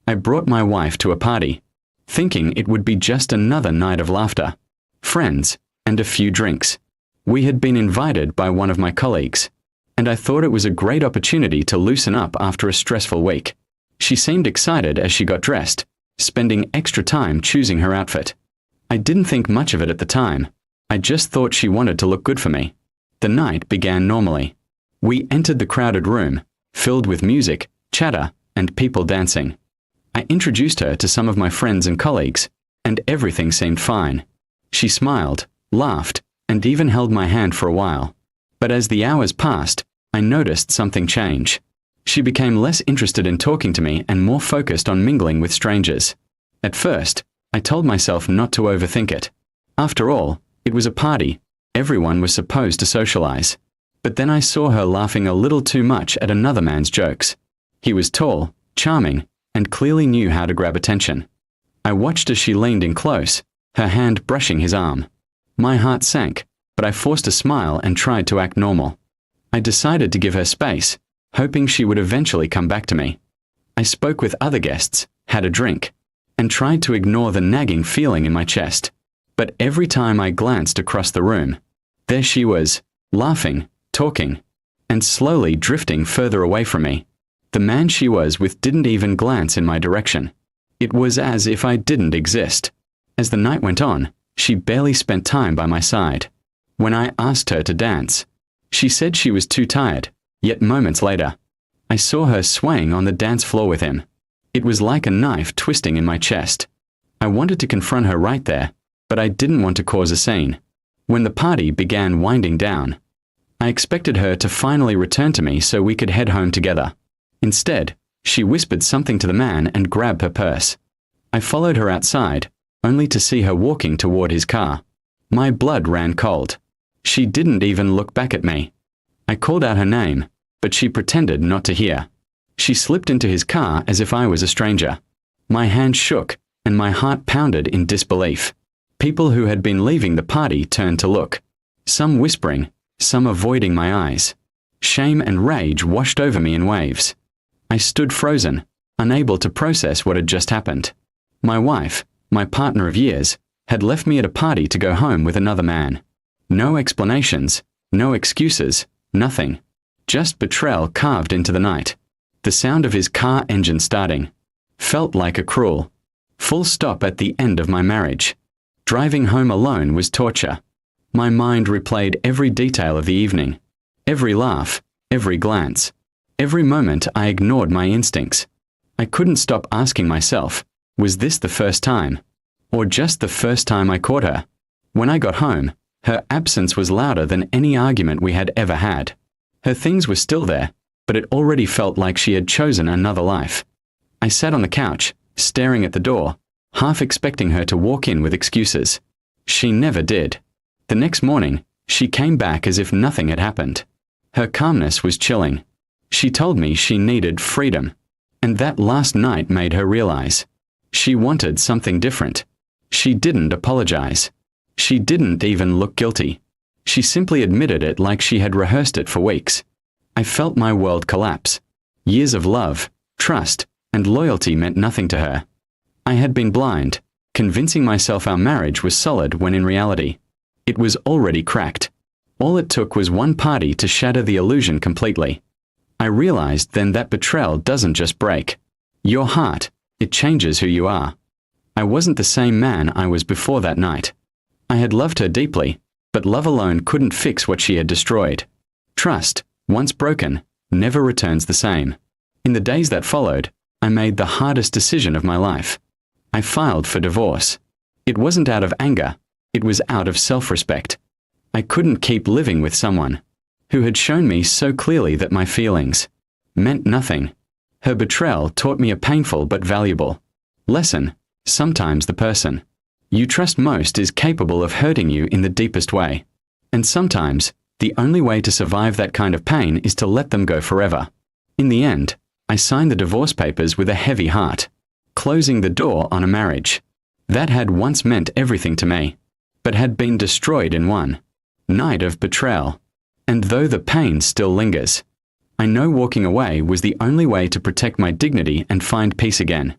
I brought my wife to a party, thinking it would be just another night of laughter, friends, and a few drinks. We had been invited by one of my colleagues, and I thought it was a great opportunity to loosen up after a stressful week. She seemed excited as she got dressed, spending extra time choosing her outfit. I didn't think much of it at the time. I just thought she wanted to look good for me. The night began normally. We entered the crowded room, filled with music, chatter, and people dancing. I introduced her to some of my friends and colleagues, and everything seemed fine. She smiled, laughed, and even held my hand for a while. But as the hours passed, I noticed something change. She became less interested in talking to me and more focused on mingling with strangers. At first, I told myself not to overthink it. After all, it was a party. Everyone was supposed to socialize. But then I saw her laughing a little too much at another man's jokes. He was tall, charming, and clearly knew how to grab attention. I watched as she leaned in close, her hand brushing his arm. My heart sank, but I forced a smile and tried to act normal. I decided to give her space, hoping she would eventually come back to me. I spoke with other guests, had a drink, and tried to ignore the nagging feeling in my chest. But every time I glanced across the room, there she was, laughing, talking, and slowly drifting further away from me. The man she was with didn't even glance in my direction. It was as if I didn't exist. As the night went on, she barely spent time by my side. When I asked her to dance, she said she was too tired, yet moments later, I saw her swaying on the dance floor with him. It was like a knife twisting in my chest. I wanted to confront her right there, but I didn't want to cause a scene. When the party began winding down, I expected her to finally return to me so we could head home together. Instead, she whispered something to the man and grabbed her purse. I followed her outside, only to see her walking toward his car. My blood ran cold. She didn't even look back at me. I called out her name, but she pretended not to hear. She slipped into his car as if I was a stranger. My hand shook, and my heart pounded in disbelief. People who had been leaving the party turned to look, some whispering, some avoiding my eyes. Shame and rage washed over me in waves. I stood frozen, unable to process what had just happened. My wife, my partner of years, had left me at a party to go home with another man. No explanations, no excuses, nothing. Just betrayal carved into the night. The sound of his car engine starting felt like a cruel full stop at the end of my marriage. Driving home alone was torture. My mind replayed every detail of the evening. Every laugh, every glance. Every moment I ignored my instincts. I couldn't stop asking myself, was this the first time? Or just the first time I caught her? When I got home, her absence was louder than any argument we had ever had. Her things were still there, but it already felt like she had chosen another life. I sat on the couch, staring at the door, half expecting her to walk in with excuses. She never did. The next morning, she came back as if nothing had happened. Her calmness was chilling. She told me she needed freedom, and that last night made her realize. She wanted something different. She didn't apologize. She didn't even look guilty. She simply admitted it like she had rehearsed it for weeks. I felt my world collapse. Years of love, trust, and loyalty meant nothing to her. I had been blind, convincing myself our marriage was solid when in reality, it was already cracked. All it took was one party to shatter the illusion completely. I realized then that betrayal doesn't just break your heart, it changes who you are. I wasn't the same man I was before that night. I had loved her deeply, but love alone couldn't fix what she had destroyed. Trust, once broken, never returns the same. In the days that followed, I made the hardest decision of my life. I filed for divorce. It wasn't out of anger, it was out of self-respect. I couldn't keep living with someone who had shown me so clearly that my feelings meant nothing. Her betrayal taught me a painful but valuable lesson. Sometimes the person you trust most is capable of hurting you in the deepest way. And sometimes, the only way to survive that kind of pain is to let them go forever. In the end, I signed the divorce papers with a heavy heart, closing the door on a marriage that had once meant everything to me, but had been destroyed in one night of betrayal. And though the pain still lingers, I know walking away was the only way to protect my dignity and find peace again.